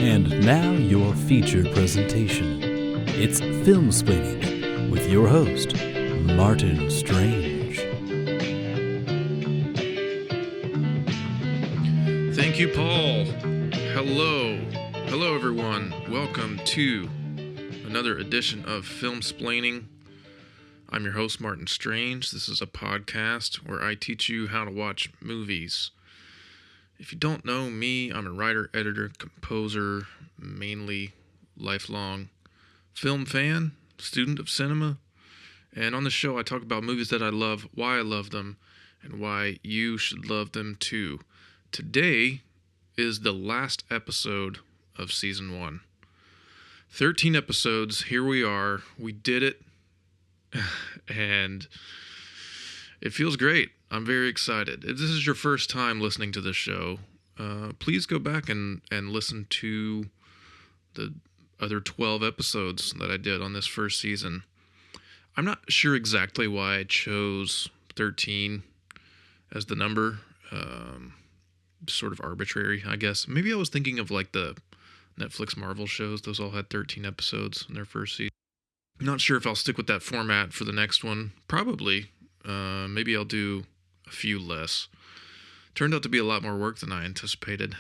And now your featured presentation. It's Filmsplaining with your host, Martyn Strange. Thank you, Paul. Hello everyone. Welcome to another edition of Filmsplaining. I'm your host, Martyn Strange. This is a podcast where I teach you how to watch movies. If you don't know me, I'm a writer, editor, composer, mainly lifelong film fan, student of cinema, and on the show I talk about movies that I love, why I love them, and why you should love them too. Today is the last episode of Season 1. 13 episodes, here we are, we did it, and it feels great. I'm very excited. If this is your first time listening to this show, please go back and listen to the other 12 episodes that I did on this first season. I'm not sure exactly why I chose 13 as the number. Sort of arbitrary, I guess. Maybe I was thinking of like the Netflix Marvel shows. Those all had 13 episodes in their first season. I'm not sure if I'll stick with that format for the next one. Probably. Maybe I'll do a few less. Turned out to be a lot more work than I anticipated.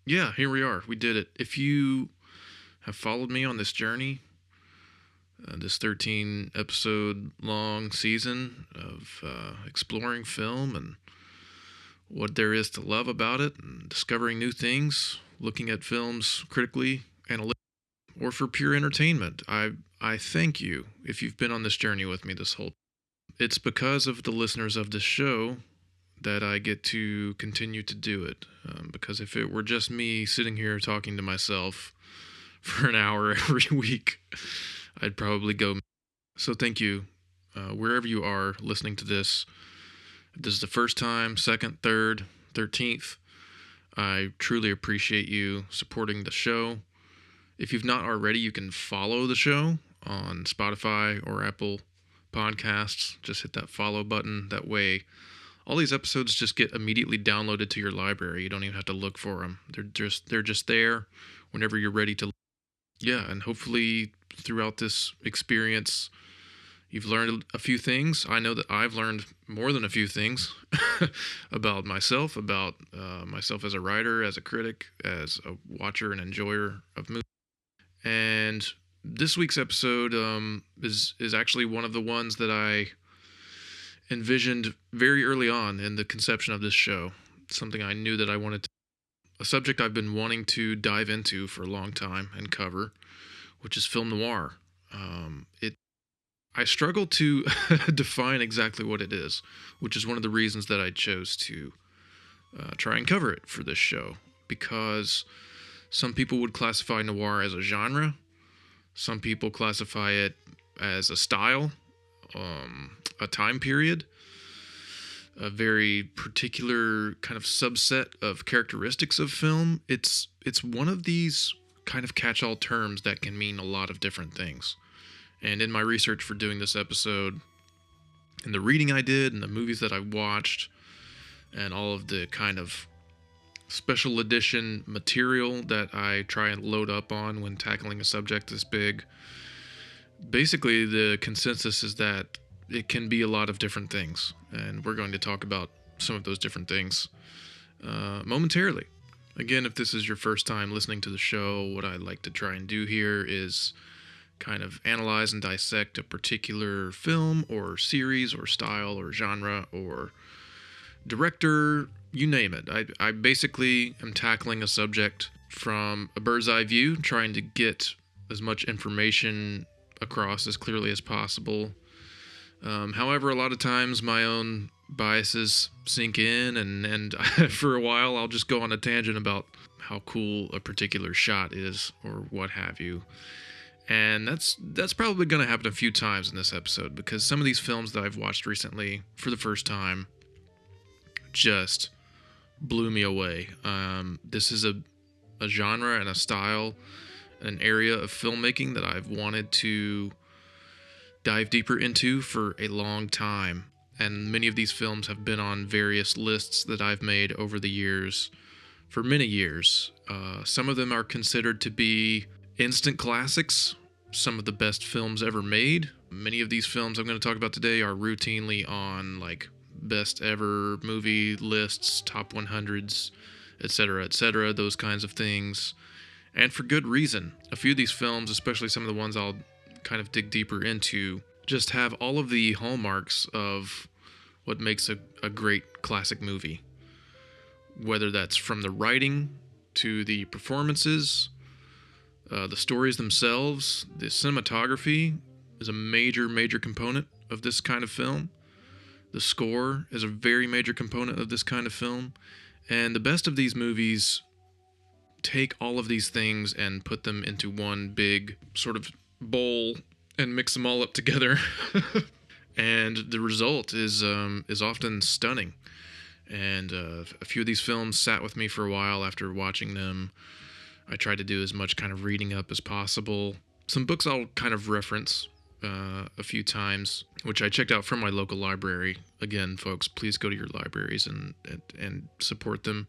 Yeah, here we are. We did it. If you have followed me on this journey, this 13 episode long season of exploring film and what there is to love about it and discovering new things, looking at films critically, analytically, or for pure entertainment, I thank you if you've been on this journey with me this whole time. It's because of the listeners of this show that I get to continue to do it. Because if it were just me sitting here talking to myself for an hour every week, I'd probably go. So thank you, wherever you are listening to this. If this is the first time, second, third, 13th, I truly appreciate you supporting the show. If you've not already, you can follow the show on Spotify or Apple Podcasts. Just hit that follow button. That way, all these episodes just get immediately downloaded to your library. You don't even have to look for them. They're just there whenever you're ready to. Yeah, and hopefully throughout this experience, you've learned a few things. I know that I've learned more than a few things about myself, myself as a writer, as a critic, as a watcher and enjoyer of movies. And this week's episode is actually one of the ones that I envisioned very early on in the conception of this show. Something I knew that I wanted to. A subject I've been wanting to dive into for a long time and cover, which is film noir. I struggle to define exactly what it is, which is one of the reasons that I chose to try and cover it for this show, because some people would classify noir as a genre. Some people classify it as a style, a time period, a very particular kind of subset of characteristics of film. It's one of these kind of catch-all terms that can mean a lot of different things. And in my research for doing this episode, and the reading I did, and the movies that I watched, and all of the kind of special edition material that I try and load up on when tackling a subject this big, basically the consensus is that it can be a lot of different things. And we're going to talk about some of those different things momentarily. Again, if this is your first time listening to the show, what I like to try and do here is kind of analyze and dissect a particular film or series or style or genre or director, you name it. I basically am tackling a subject from a bird's eye view, trying to get as much information across as clearly as possible. However, a lot of times my own biases sink in, and for a while I'll just go on a tangent about how cool a particular shot is or what have you. And that's probably going to happen a few times in this episode, because some of these films that I've watched recently for the first time just blew me away. This is a genre and a style, an area of filmmaking that I've wanted to dive deeper into for a long time. And many of these films have been on various lists that I've made over the years for many years. Some of them are considered to be instant classics, some of the best films ever made. Many of these films I'm going to talk about today are routinely on like best ever movie lists, top 100s, etc., those kinds of things. And for good reason. A few of these films, especially some of the ones I'll kind of dig deeper into, just have all of the hallmarks of what makes a great classic movie. Whether that's from the writing to the performances, the stories themselves, the cinematography is a major component of this kind of film. The score is a very major component of this kind of film. And the best of these movies take all of these things and put them into one big sort of bowl and mix them all up together. And the result is often stunning. And a few of these films sat with me for a while after watching them. I tried to do as much kind of reading up as possible. Some books I'll kind of reference a few times, which I checked out from my local library. Again, folks, please go to your libraries and support them.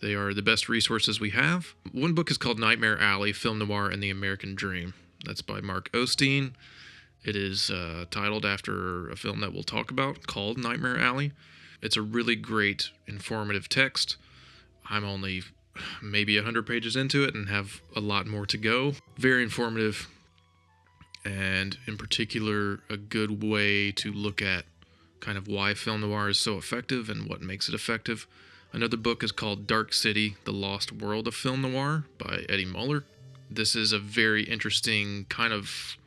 They are the best resources we have. One book is called Nightmare Alley, Film Noir and the American Dream. That's by Mark Osteen. It is titled after a film that we'll talk about called Nightmare Alley. It's a really great, informative text. I'm only maybe 100 pages into it and have a lot more to go. Very informative, and in particular, a good way to look at kind of why film noir is so effective and what makes it effective. Another book is called Dark City, The Lost World of Film Noir by Eddie Muller. This is a very interesting kind of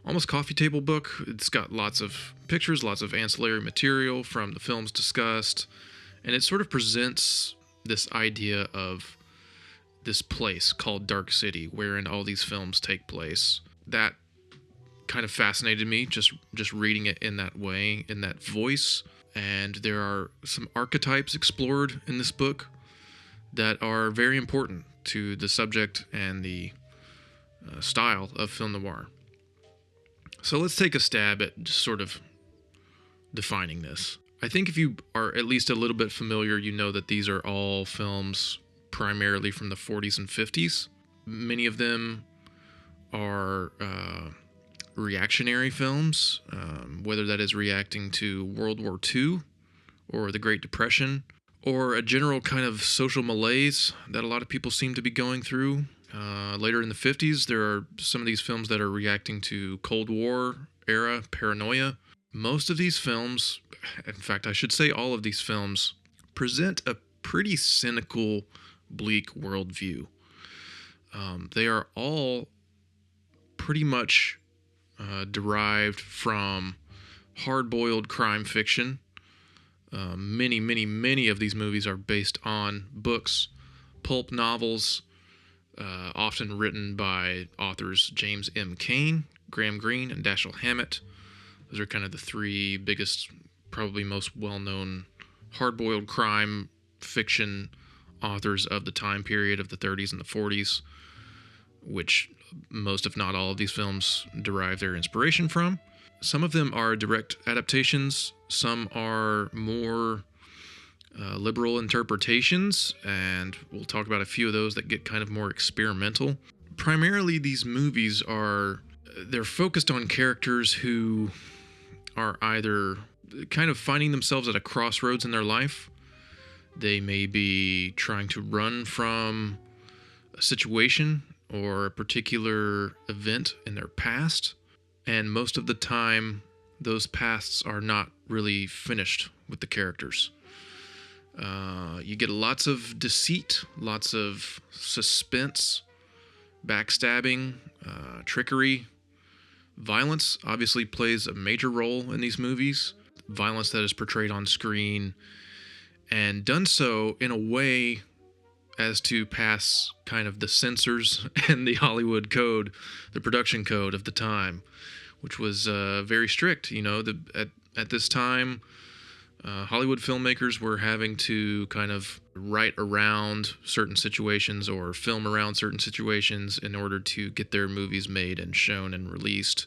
almost coffee table book. It's got lots of pictures, lots of ancillary material from the films discussed, and it sort of presents this idea of this place called Dark City, wherein all these films take place. That kind of fascinated me, just reading it in that way, in that voice. And there are some archetypes explored in this book that are very important to the subject and the style of film noir. So let's take a stab at just sort of defining this. I think if you are at least a little bit familiar, you know that these are all films primarily from the 40s and 50s. Many of them are reactionary films, whether that is reacting to World War II or the Great Depression, or a general kind of social malaise that a lot of people seem to be going through. Later in the 50s, there are some of these films that are reacting to Cold War era paranoia. Most of these films, in fact, I should say all of these films, present a pretty cynical, bleak worldview. They are all pretty much derived from hard-boiled crime fiction. Many of these movies are based on books, pulp novels, often written by authors James M. Cain, Graham Greene, and Dashiell Hammett. Those are kind of the three biggest, probably most well-known hard-boiled crime fiction authors of the time period of the 30s and the 40s, which most, if not all, of these films derive their inspiration from. Some of them are direct adaptations. Some are more liberal interpretations, and we'll talk about a few of those that get kind of more experimental. Primarily, these movies they're focused on characters who are either kind of finding themselves at a crossroads in their life. They may be trying to run from a situation or a particular event in their past, and most of the time, those pasts are not really finished with the characters. You get lots of deceit, lots of suspense, backstabbing, trickery. Violence obviously plays a major role in these movies. Violence that is portrayed on screen and done so in a way as to pass kind of the censors and the Hollywood code, the production code of the time, which was very strict. You know, at this time, Hollywood filmmakers were having to kind of write around certain situations or film around certain situations in order to get their movies made and shown and released.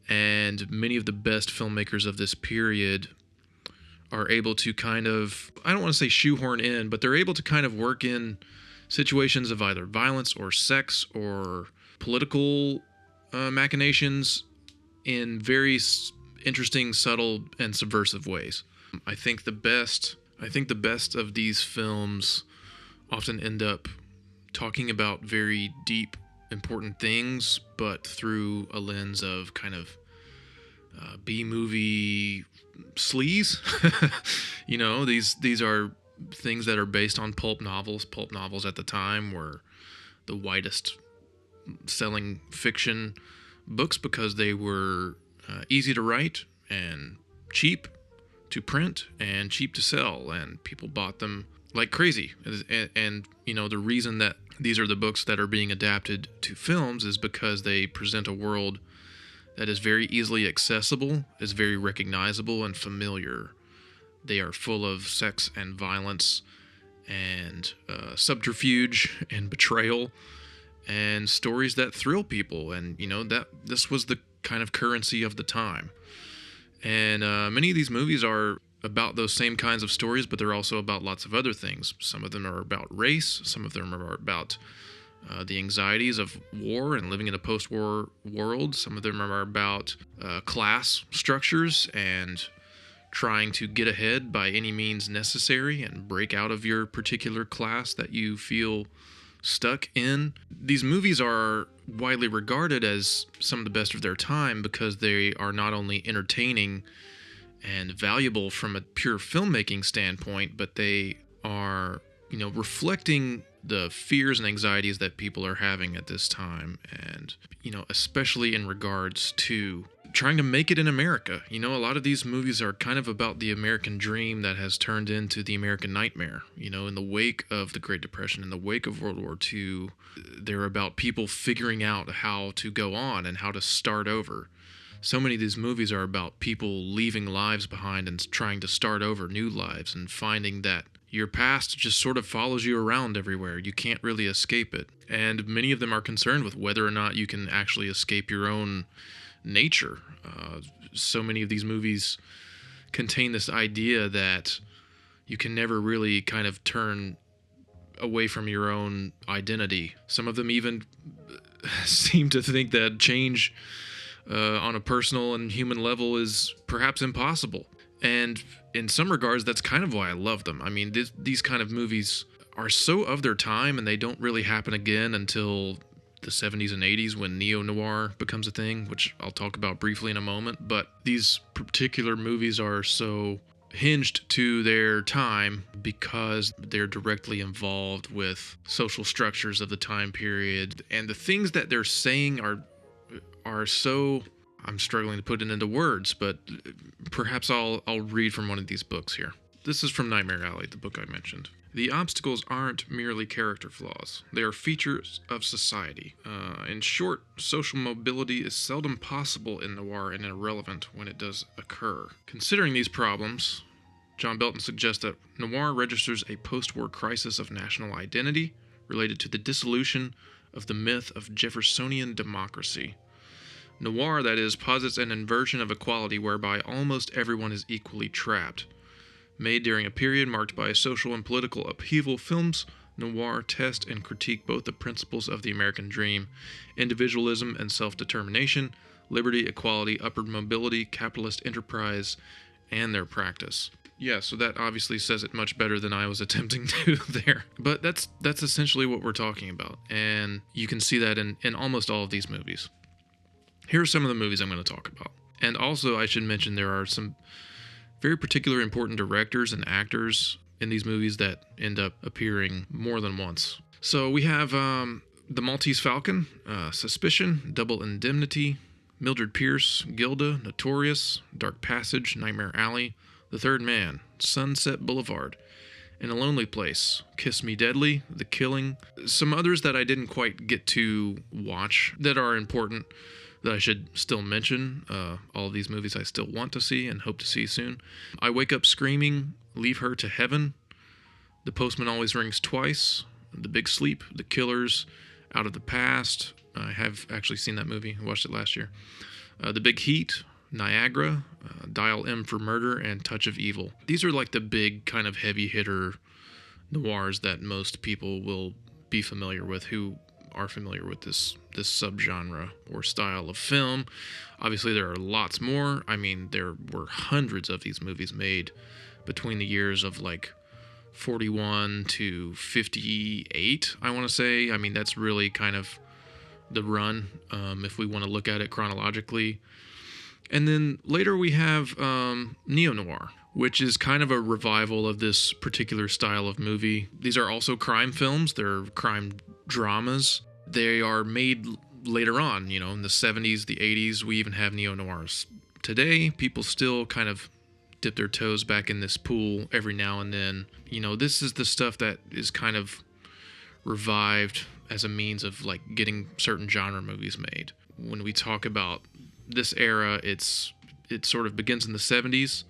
And many of the best filmmakers of this period are able to kind of, I don't want to say shoehorn in, but they're able to kind of work in situations of either violence or sex or political machinations in very interesting, subtle, and subversive ways. I think the best of these films often end up talking about very deep, important things, but through a lens of kind of B-movie sleaze. You know, these are things that are based on pulp novels. Pulp novels at the time were the widest selling fiction books because they were easy to write and cheap to print and cheap to sell, and people bought them like crazy. And you know, the reason that these are the books that are being adapted to films is because they present a world that is very easily accessible, is very recognizable and familiar. They are full of sex and violence and subterfuge and betrayal and stories that thrill people. And, you know, that this was the kind of currency of the time. And many of these movies are about those same kinds of stories, but they're also about lots of other things. Some of them are about race. Some of them are about the anxieties of war and living in a post-war world. Some of them are about class structures and trying to get ahead by any means necessary and break out of your particular class that you feel stuck in. These movies are widely regarded as some of the best of their time because they are not only entertaining and valuable from a pure filmmaking standpoint, but they are, you know, reflecting the fears and anxieties that people are having at this time, and, you know, especially in regards to trying to make it in America. You know, a lot of these movies are kind of about the American dream that has turned into the American nightmare. You know, in the wake of the Great Depression, in the wake of World War II, they're about people figuring out how to go on and how to start over. So many of these movies are about people leaving lives behind and trying to start over new lives and finding that your past just sort of follows you around everywhere. You can't really escape it. And many of them are concerned with whether or not you can actually escape your own nature. So many of these movies contain this idea that you can never really kind of turn away from your own identity. Some of them even seem to think that change on a personal and human level is perhaps impossible. And in some regards, that's kind of why I love them. I mean, these kind of movies are so of their time, and they don't really happen again until the 70s and 80s when neo-noir becomes a thing, which I'll talk about briefly in a moment. But these particular movies are so hinged to their time because they're directly involved with social structures of the time period. And the things that they're saying are so, I'm struggling to put it into words, but perhaps I'll read from one of these books here. This is from Nightmare Alley, the book I mentioned. The obstacles aren't merely character flaws. They are features of society. In short, social mobility is seldom possible in noir and irrelevant when it does occur. Considering these problems, John Belton suggests that noir registers a post-war crisis of national identity related to the dissolution of the myth of Jeffersonian democracy. Noir, that is, posits an inversion of equality whereby almost everyone is equally trapped. Made during a period marked by social and political upheaval, films noir test and critique both the principles of the American dream, individualism and self-determination, liberty, equality, upward mobility, capitalist enterprise, and their practice. Yeah, so that obviously says it much better than I was attempting to there. But that's essentially what we're talking about, and you can see that in almost all of these movies. Here are some of the movies I'm going to talk about. And also, I should mention there are some very particular important directors and actors in these movies that end up appearing more than once. So we have The Maltese Falcon, Suspicion, Double Indemnity, Mildred Pierce, Gilda, Notorious, Dark Passage, Nightmare Alley, The Third Man, Sunset Boulevard, In a Lonely Place, Kiss Me Deadly, The Killing. Some others that I didn't quite get to watch that are important that I should still mention. All of these movies I still want to see and hope to see soon. I Wake Up Screaming, Leave Her to Heaven, The Postman Always Rings Twice, The Big Sleep, The Killers, Out of the Past. I have actually seen that movie. I watched it last year. The Big Heat, Niagara, Dial M for Murder, and Touch of Evil. These are like the big kind of heavy hitter noirs that most people will be familiar with who are familiar with this subgenre or style of film. Obviously, there are lots more. I mean, there were hundreds of these movies made between the years of like 41 to 58, I want to say. I mean, that's really kind of the run, if we want to look at it chronologically. And then later we have neo-noir, which is kind of a revival of this particular style of movie. These are also crime films. They're crime dramas. They are made later on, in the 70s, the 80s. We even have neo-noirs. Today, people still kind of dip their toes back in this pool every now and then. This is the stuff that is kind of revived as a means of like getting certain genre movies made. When we talk about this era, it sort of begins in the 70s.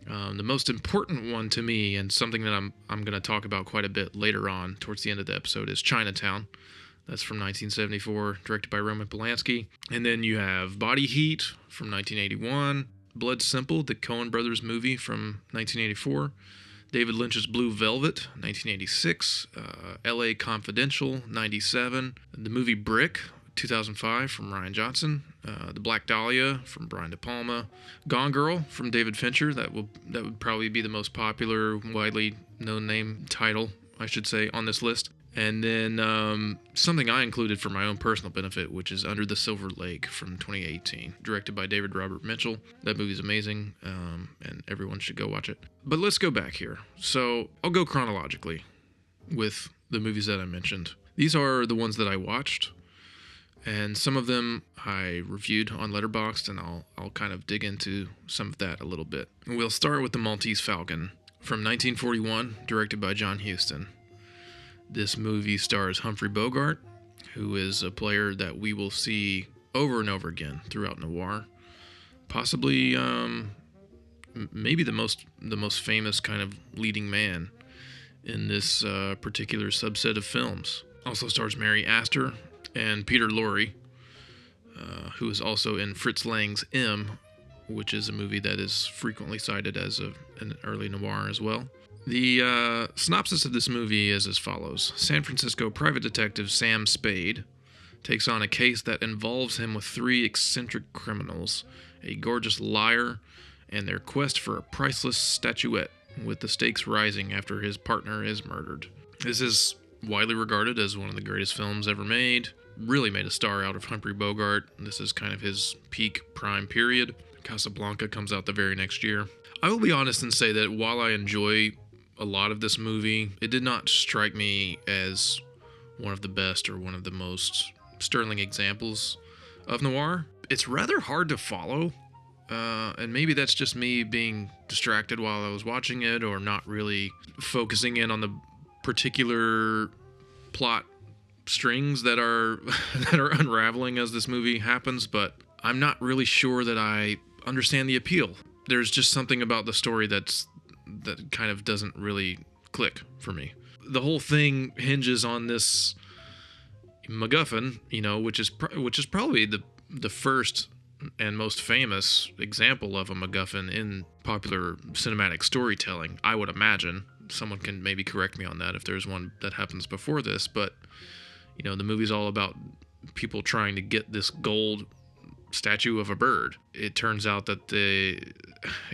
The most important one to me, and something that I'm going to talk about quite a bit later on towards the end of the episode, is Chinatown. That's from 1974, directed by Roman Polanski. And then you have Body Heat from 1981, Blood Simple, the Coen Brothers movie from 1984, David Lynch's Blue Velvet, 1986, L.A. Confidential, 97, the movie Brick, 2005 from Rian Johnson, The Black Dahlia from Brian De Palma, Gone Girl from David Fincher. That would probably be the most popular, widely known name title, I should say, on this list. And then something I included for my own personal benefit, which is Under the Silver Lake from 2018, directed by David Robert Mitchell. That movie's amazing, and everyone should go watch it. But let's go back here. So I'll go chronologically with the movies that I mentioned. These are the ones that I watched, and some of them I reviewed on Letterboxd, and I'll kind of dig into some of that a little bit. We'll start with The Maltese Falcon from 1941, directed by John Huston. This movie stars Humphrey Bogart, who is a player that we will see over and over again throughout noir. Possibly, maybe the most famous kind of leading man in this particular subset of films. Also stars Mary Astor and Peter Lorre, who is also in Fritz Lang's M, which is a movie that is frequently cited as an early noir as well. The synopsis of this movie is as follows. San Francisco private detective Sam Spade takes on a case that involves him with three eccentric criminals, a gorgeous liar, and their quest for a priceless statuette, with the stakes rising after his partner is murdered. This is widely regarded as one of the greatest films ever made. Really made a star out of Humphrey Bogart. This is kind of his peak prime period. Casablanca comes out the very next year. I will be honest and say that while I enjoy a lot of this movie, it did not strike me as one of the best or one of the most sterling examples of noir. It's rather hard to follow, and maybe that's just me being distracted while I was watching it, or not really focusing in on the particular plot strings that are that are unraveling as this movie happens, but I'm not really sure that I understand the appeal. There's just something about the story that kind of doesn't really click for me. The whole thing hinges on this MacGuffin, which is probably the first and most famous example of a MacGuffin in popular cinematic storytelling, I would imagine. Someone can maybe correct me on that if there's one that happens before this, but the movie's all about people trying to get this gold statue of a bird. It turns out that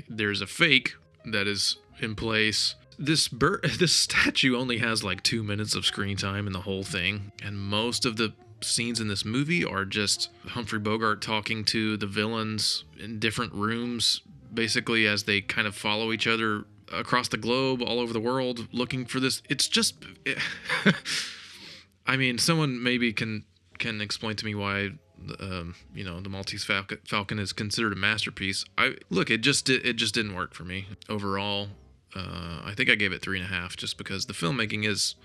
there's a fake that is in place. This statue only has like 2 minutes of screen time in the whole thing, and most of the scenes in this movie are just Humphrey Bogart talking to the villains in different rooms, basically as they kind of follow each other across the globe, all over the world, looking for this. It's just, I mean, someone maybe can explain to me why the Maltese Falcon is considered a masterpiece. It just didn't work for me overall. I think I gave it 3.5 just because the filmmaking is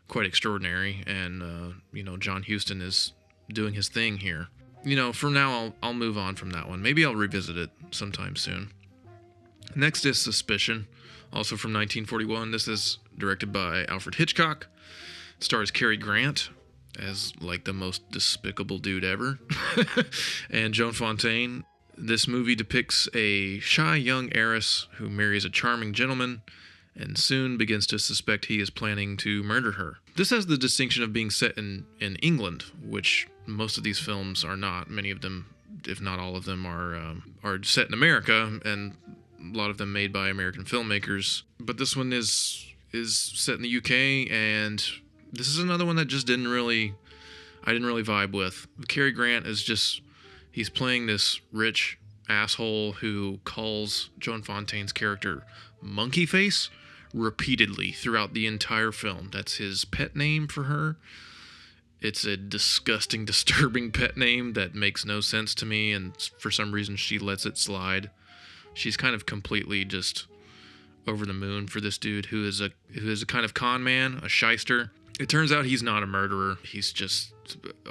quite extraordinary, and John Huston is doing his thing here. For now I'll move on from that one. Maybe I'll revisit it sometime soon. Next is Suspicion, also from 1941. This is directed by Alfred Hitchcock. It stars Cary Grant as like the most despicable dude ever, and Joan Fontaine. This movie depicts a shy young heiress who marries a charming gentleman and soon begins to suspect he is planning to murder her. This has the distinction of being set in England, which most of these films are not. Many of them, if not all of them, are set in America, and a lot of them made by American filmmakers. But this one is set in the UK, and this is another one that just I didn't really vibe with. Cary Grant is just, he's playing this rich asshole who calls Joan Fontaine's character Monkey Face repeatedly throughout the entire film. That's his pet name for her. It's a disgusting, disturbing pet name that makes no sense to me, and for some reason she lets it slide. She's kind of completely just over the moon for this dude who is a kind of con man, a shyster. It turns out he's not a murderer. He's just,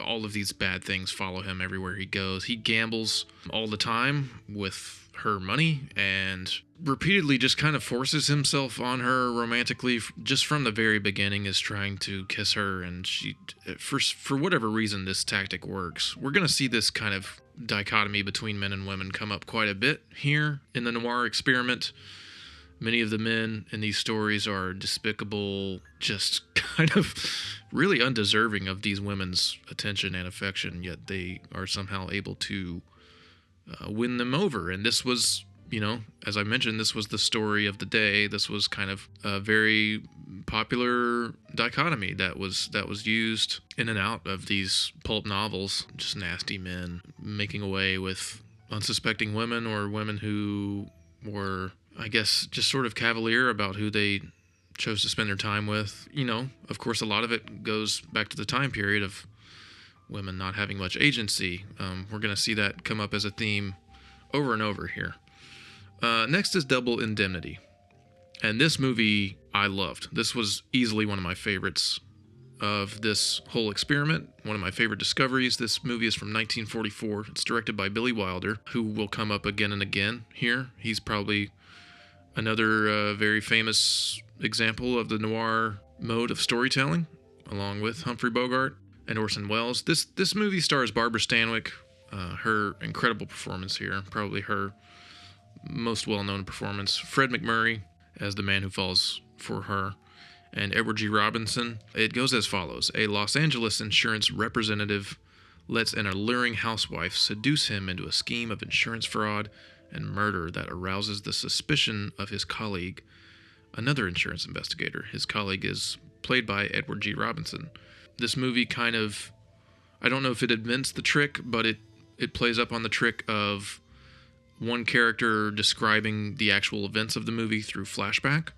all of these bad things follow him everywhere he goes. He gambles all the time with her money and repeatedly just kind of forces himself on her romantically. Just from the very beginning is trying to kiss her, and she, for whatever reason, this tactic works. We're going to see this kind of dichotomy between men and women come up quite a bit here in the noir experiment. Many of the men in these stories are despicable, just kind of really undeserving of these women's attention and affection, yet they are somehow able to win them over. And this was, as I mentioned, this was the story of the day. This was kind of a very popular dichotomy that was used in and out of these pulp novels. Just nasty men making away with unsuspecting women, or women who were, I guess, just sort of cavalier about who they chose to spend their time with. Of course, a lot of it goes back to the time period of women not having much agency. We're going to see that come up as a theme over and over here. Next is Double Indemnity. And this movie I loved. This was easily one of my favorites of this whole experiment. One of my favorite discoveries. This movie is from 1944. It's directed by Billy Wilder, who will come up again and again here. He's probably another very famous example of the noir mode of storytelling, along with Humphrey Bogart and Orson Welles. This movie stars Barbara Stanwyck, her incredible performance here, probably her most well-known performance. Fred McMurray as the man who falls for her, and Edward G. Robinson. It goes as follows. A Los Angeles insurance representative lets an alluring housewife seduce him into a scheme of insurance fraud and murder that arouses the suspicion of his colleague, another insurance investigator. His colleague is played by Edward G. Robinson. This movie kind of, I don't know if it invents the trick, but it plays up on the trick of one character describing the actual events of the movie through flashback.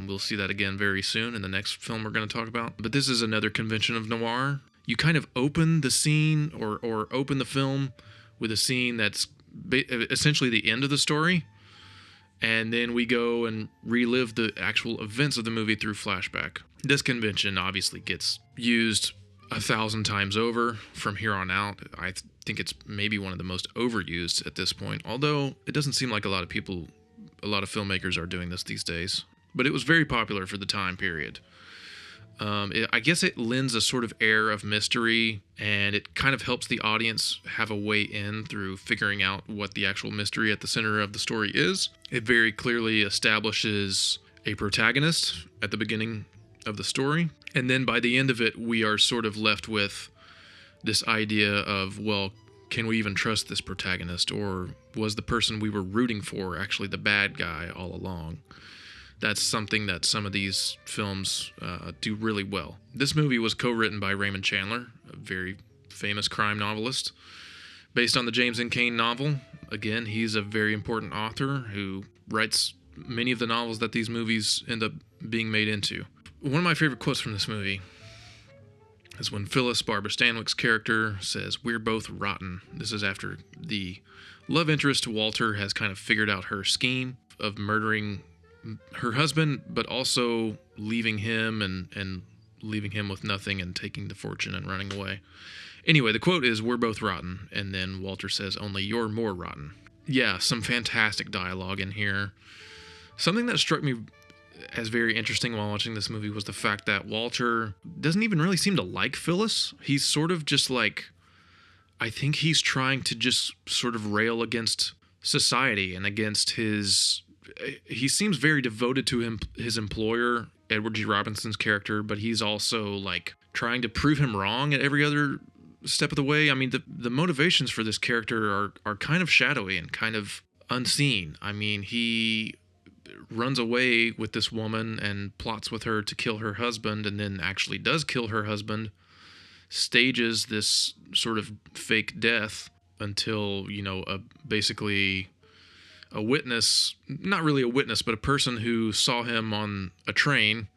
We'll see that again very soon in the next film we're going to talk about. But this is another convention of noir. You kind of open the scene or open the film with a scene that's essentially the end of the story, and then we go and relive the actual events of the movie through flashback. This convention obviously gets used 1,000 times over from here on out. I think it's maybe one of the most overused at this point, although it doesn't seem like a lot of filmmakers are doing this these days. But it was very popular for the time period. I guess it lends a sort of air of mystery, and it kind of helps the audience have a way in through figuring out what the actual mystery at the center of the story is. It very clearly establishes a protagonist at the beginning of the story, and then by the end of it, we are sort of left with this idea of, well, can we even trust this protagonist, or was the person we were rooting for actually the bad guy all along? That's something that some of these films do really well. This movie was co-written by Raymond Chandler, a very famous crime novelist, based on the James N. Cain novel. Again, he's a very important author who writes many of the novels that these movies end up being made into. One of my favorite quotes from this movie is when Phyllis, Barbara Stanwyck's character, says, "We're both rotten." This is after the love interest, Walter, has kind of figured out her scheme of murdering her husband, but also leaving him and leaving him with nothing and taking the fortune and running away. Anyway, the quote is, "We're both rotten." And then Walter says, "Only you're more rotten." Yeah, some fantastic dialogue in here. Something that struck me as very interesting while watching this movie was the fact that Walter doesn't even really seem to like Phyllis. He's sort of just like I think he's trying to just sort of rail against society and against his. He seems very devoted to his employer, Edward G. Robinson's character, but he's also like trying to prove him wrong at every other step of the way. I mean, the motivations for this character are kind of shadowy and kind of unseen. I mean, he runs away with this woman and plots with her to kill her husband, and then actually does kill her husband, stages this sort of fake death until, basically a witness, not really a witness, but a person who saw him on a train,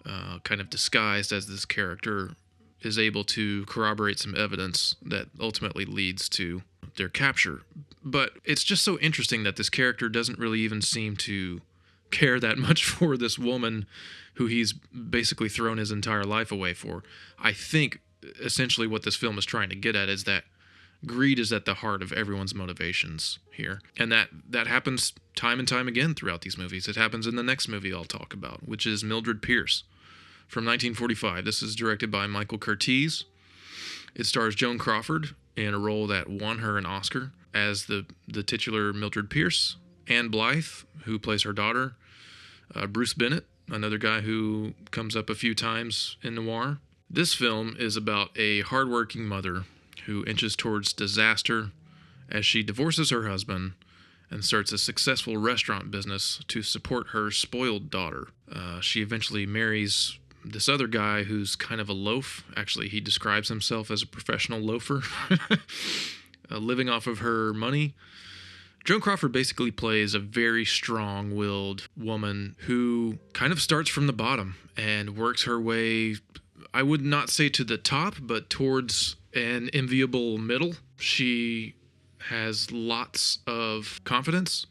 kind of disguised as this character, is able to corroborate some evidence that ultimately leads to their capture. But it's just so interesting that this character doesn't really even seem to care that much for this woman who he's basically thrown his entire life away for. I think essentially what this film is trying to get at is that greed is at the heart of everyone's motivations here. And that happens time and time again throughout these movies. It happens in the next movie I'll talk about, which is Mildred Pierce from 1945. This is directed by Michael Curtiz. It stars Joan Crawford in a role that won her an Oscar as the titular Mildred Pierce. Anne Blythe, who plays her daughter. Bruce Bennett, another guy who comes up a few times in noir. This film is about a hardworking mother who inches towards disaster as she divorces her husband and starts a successful restaurant business to support her spoiled daughter. She eventually marries this other guy who's kind of a loaf. Actually, he describes himself as a professional loafer, living off of her money. Joan Crawford basically plays a very strong-willed woman who kind of starts from the bottom and works her way, I would not say to the top, but towards an enviable middle. She has lots of confidence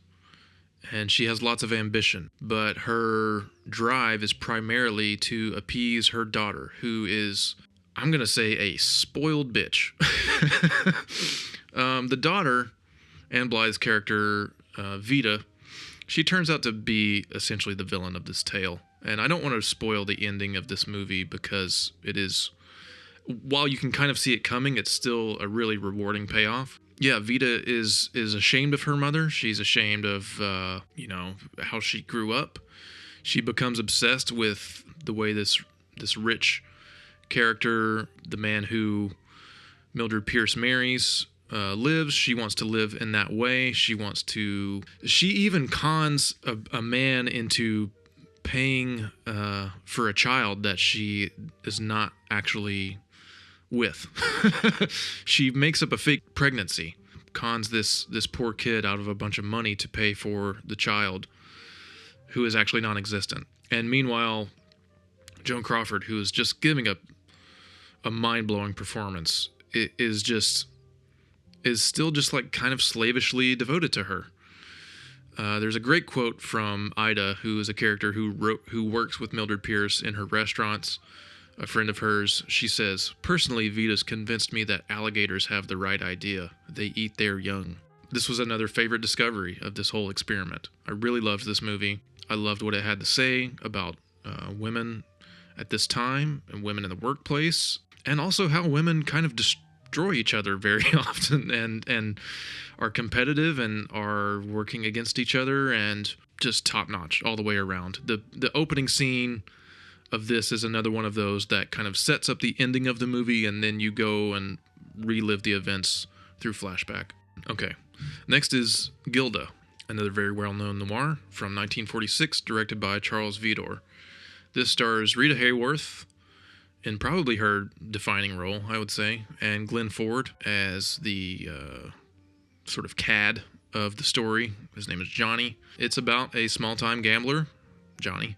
and she has lots of ambition, but her drive is primarily to appease her daughter, who is, I'm going to say, a spoiled bitch. The daughter, Anne Blythe's character, Vita, she turns out to be essentially the villain of this tale. And I don't want to spoil the ending of this movie because it is, while you can kind of see it coming, it's still a really rewarding payoff. Yeah, Vita is ashamed of her mother. She's ashamed of, how she grew up. She becomes obsessed with the way this rich character, the man who Mildred Pierce marries, lives. She wants to live in that way. She even cons a man into paying for a child that she is not actually with. She makes up a fake pregnancy, cons this poor kid out of a bunch of money to pay for the child who is actually non-existent. And meanwhile, Joan Crawford, who is just giving a mind-blowing performance, is still just like kind of slavishly devoted to her. There's a great quote from Ida, who is a character who works with Mildred Pierce in her restaurants, a friend of hers. She says, "Personally, Vita's convinced me that alligators have the right idea. They eat their young." This was another favorite discovery of this whole experiment. I really loved this movie. I loved what it had to say about women at this time and women in the workplace, and also how women kind of destroy each other very often and are competitive and are working against each other, and just top notch all the way around. The opening scene of this is another one of those that kind of sets up the ending of the movie, and then you go and relive the events through flashback. Okay, next is Gilda, another very well-known noir from 1946, directed by Charles Vidor. This stars Rita Hayworth in probably her defining role, I would say, and Glenn Ford as the sort of cad of the story. His name is Johnny. It's about a small-time gambler, Johnny,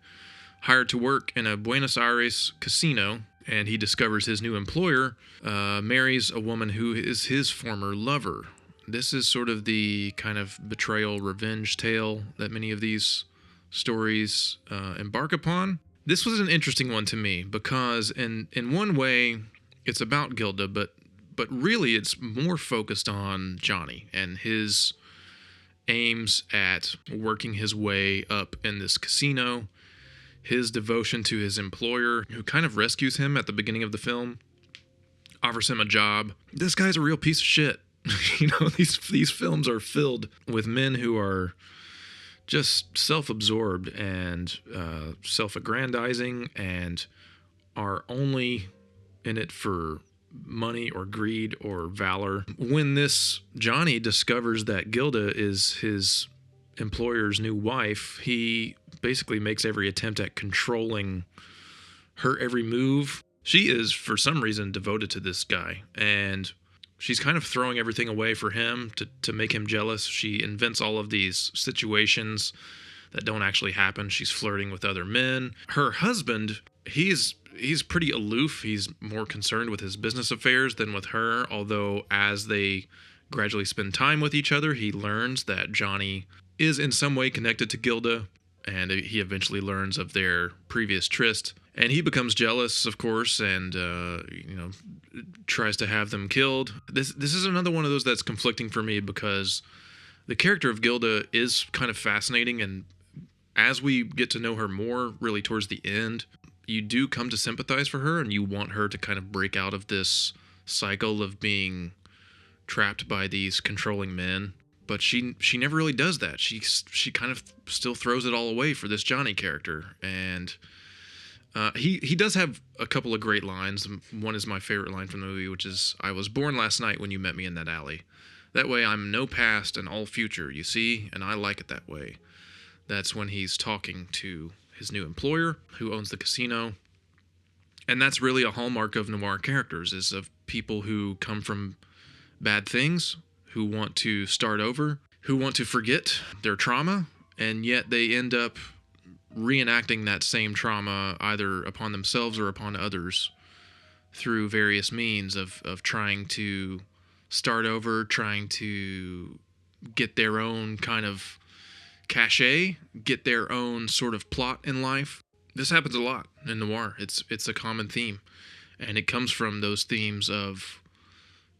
hired to work in a Buenos Aires casino, and he discovers his new employer marries a woman who is his former lover. This is sort of the kind of betrayal revenge tale that many of these stories embark upon. This was an interesting one to me because in one way it's about Gilda, but really it's more focused on Johnny and his aims at working his way up in this casino, his devotion to his employer, who kind of rescues him at the beginning of the film, offers him a job. This guy's a real piece of shit. These films are filled with men who are just self-absorbed and self-aggrandizing and are only in it for money or greed or valor. When this Johnny discovers that Gilda is his employer's new wife, he basically makes every attempt at controlling her every move. She is, for some reason, devoted to this guy, and she's kind of throwing everything away for him to make him jealous. She invents all of these situations that don't actually happen. She's flirting with other men. Her husband, he's pretty aloof. He's more concerned with his business affairs than with her, although as they gradually spend time with each other, he learns that Johnny is in some way connected to Gilda, and he eventually learns of their previous tryst. And he becomes jealous, of course, and tries to have them killed. This is another one of those that's conflicting for me, because the character of Gilda is kind of fascinating, and as we get to know her more, really towards the end, you do come to sympathize for her, and you want her to kind of break out of this cycle of being trapped by these controlling men. But she never really does that. She kind of still throws it all away for this Johnny character, and he does have a couple of great lines. One is my favorite line from the movie, which is, "I was born last night when you met me in that alley. That way I'm no past and all future, you see, and I like it that way." That's when he's talking to his new employer, who owns the casino. And that's really a hallmark of noir characters, is of people who come from bad things, who want to start over, who want to forget their trauma, and yet they end up reenacting that same trauma either upon themselves or upon others through various means of trying to start over, trying to get their own kind of cachet, get their own sort of plot in life. This happens a lot in noir. It's a common theme, and it comes from those themes of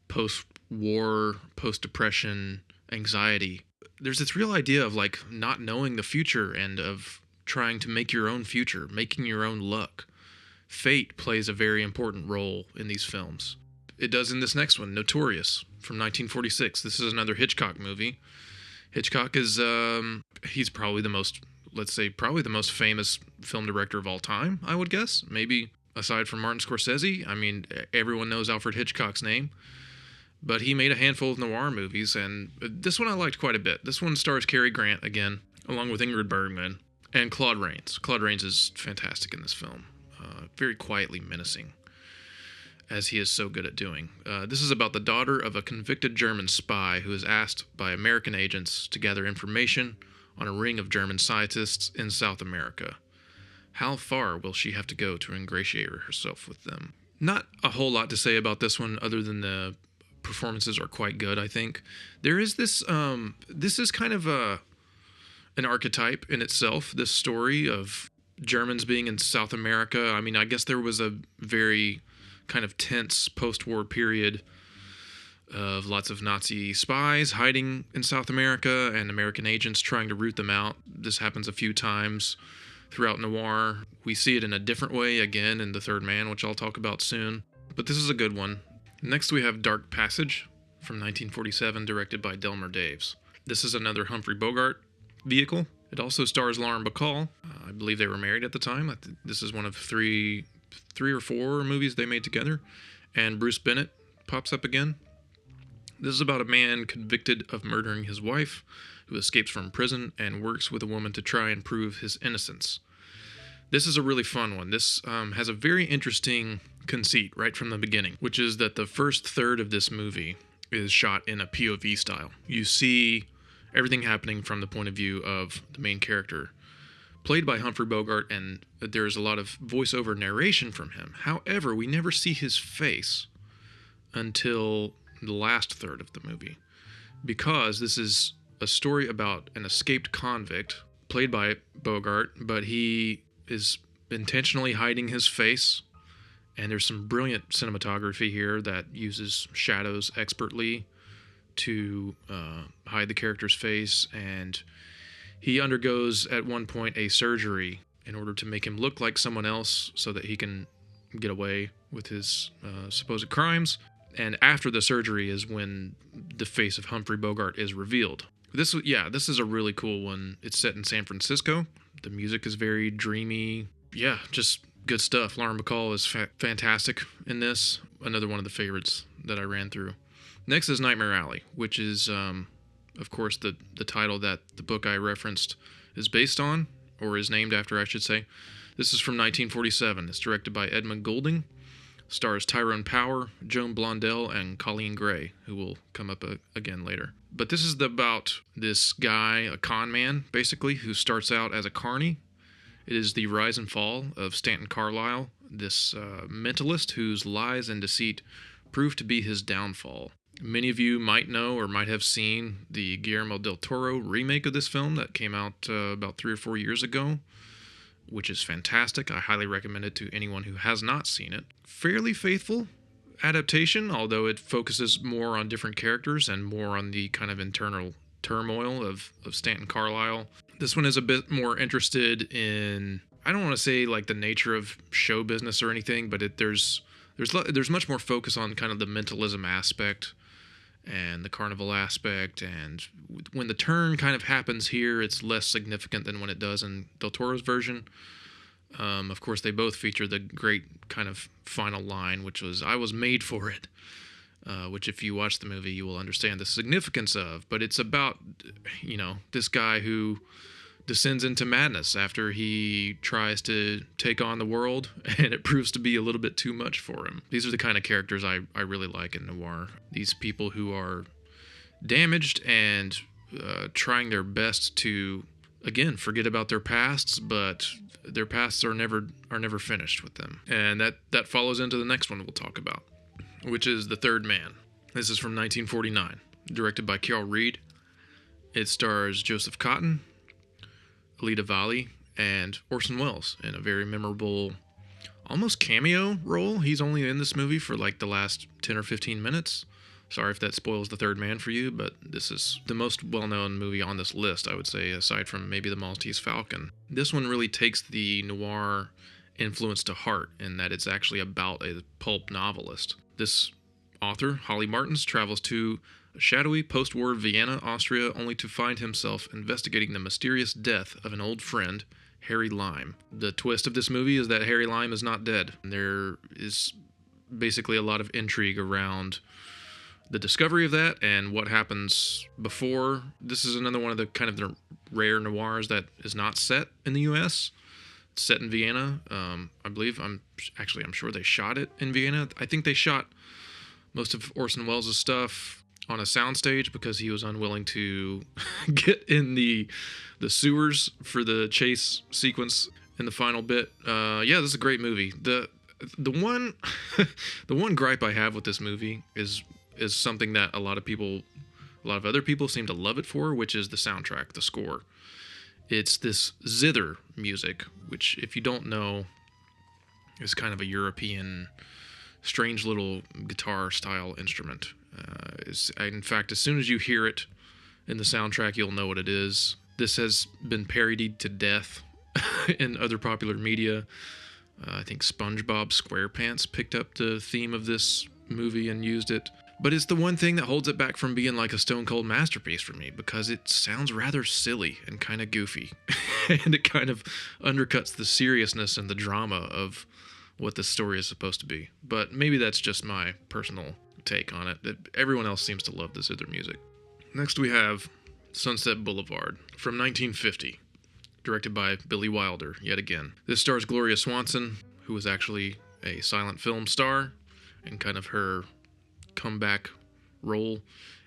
post-war, post-depression anxiety. There's this real idea of like not knowing the future and of trying to make your own future, making your own luck. Fate plays a very important role in these films. It does in this next one, Notorious, from 1946. This is another Hitchcock movie. Hitchcock is, he's probably the most famous film director of all time, I would guess. Maybe aside from Martin Scorsese. I mean, everyone knows Alfred Hitchcock's name. But he made a handful of noir movies, and this one I liked quite a bit. This one stars Cary Grant again, along with Ingrid Bergman, and Claude Rains. Claude Rains is fantastic in this film. Very quietly menacing, as he is so good at doing. This is about the daughter of a convicted German spy who is asked by American agents to gather information on a ring of German scientists in South America. How far will she have to go to ingratiate herself with them? Not a whole lot to say about this one, other than the performances are quite good, I think. There is this, this is kind of an archetype in itself, this story of Germans being in South America. I mean, I guess there was a very kind of tense post-war period of lots of Nazi spies hiding in South America and American agents trying to root them out. This happens a few times throughout noir. We see it in a different way again in The Third Man, which I'll talk about soon. But this is a good one. Next we have Dark Passage from 1947, directed by Delmer Daves. This is another Humphrey Bogart vehicle. It also stars Lauren Bacall. I believe they were married at the time. This is one of three or four movies they made together. And Bruce Bennett pops up again. This is about a man convicted of murdering his wife, who escapes from prison and works with a woman to try and prove his innocence. This is a really fun one. This has a very interesting conceit right from the beginning, which is that the first third of this movie is shot in a POV style. You see everything happening from the point of view of the main character, played by Humphrey Bogart, and there's a lot of voiceover narration from him. However, we never see his face until the last third of the movie, because this is a story about an escaped convict, played by Bogart, but he is intentionally hiding his face, and there's some brilliant cinematography here that uses shadows expertly to hide the character's face, and he undergoes at one point a surgery in order to make him look like someone else so that he can get away with his supposed crimes. And after the surgery is when the face of Humphrey Bogart is revealed. This is a really cool one. It's set in San Francisco. The music is very dreamy. Yeah, just good stuff. Lauren Bacall is fantastic in this. Another one of the favorites that I ran through. Next is Nightmare Alley, which is, of course, the title that the book I referenced is based on, or is named after, I should say. This is from 1947. It's directed by Edmund Goulding. Stars Tyrone Power, Joan Blondell, and Colleen Gray, who will come up again later. But this is about this guy, a con man, basically, who starts out as a carny. It is the rise and fall of Stanton Carlyle, this mentalist whose lies and deceit prove to be his downfall. Many of you might know or might have seen the Guillermo del Toro remake of this film that came out about 3 or 4 years ago, which is fantastic. I highly recommend it to anyone who has not seen it. Fairly faithful adaptation, although it focuses more on different characters and more on the kind of internal turmoil of Stanton Carlyle. This one is a bit more interested in, I don't want to say like the nature of show business or anything, but there's much more focus on kind of the mentalism aspect and the carnival aspect, and when the turn kind of happens here, it's less significant than when it does in Del Toro's version. Of course, they both feature the great kind of final line, which was, "I was made for it," which if you watch the movie, you will understand the significance of. But it's about, this guy who descends into madness after he tries to take on the world, and it proves to be a little bit too much for him. These are the kind of characters I really like in noir. These people who are damaged and trying their best to, again, forget about their pasts, but their pasts are never finished with them. And that follows into the next one we'll talk about, which is The Third Man. This is from 1949, directed by Carol Reed. It stars Joseph Cotten, Alida Valli, and Orson Welles in a very memorable, almost cameo role. He's only in this movie for like the last 10 or 15 minutes. Sorry if that spoils The Third Man for you, but this is the most well-known movie on this list, I would say, aside from maybe The Maltese Falcon. This one really takes the noir influence to heart in that it's actually about a pulp novelist. This author, Holly Martins, travels to a shadowy post-war Vienna, Austria, only to find himself investigating the mysterious death of an old friend, Harry Lime. The twist of this movie is that Harry Lime is not dead. There is basically a lot of intrigue around the discovery of that and what happens before. This is another one of the kind of the rare noirs that is not set in the U.S. It's set in Vienna. I believe, I'm sure they shot it in Vienna. I think they shot most of Orson Welles' stuff on a soundstage because he was unwilling to get in the sewers for the chase sequence in the final bit. This is a great movie. The one the one gripe I have with this movie is something that a lot of other people seem to love it for, which is the soundtrack, the score. It's this zither music, which, if you don't know, is kind of a European, strange little guitar style instrument. In fact, as soon as you hear it in the soundtrack, you'll know what it is. This has been parodied to death in other popular media. I think SpongeBob SquarePants picked up the theme of this movie and used it. But it's the one thing that holds it back from being like a stone cold masterpiece for me, because it sounds rather silly and kind of goofy. And it kind of undercuts the seriousness and the drama of what the story is supposed to be. But maybe that's just my personal take on it. Everyone else seems to love the zither music. Next we have Sunset Boulevard from 1950, directed by Billy Wilder, yet again. This stars Gloria Swanson, who was actually a silent film star and kind of her comeback role,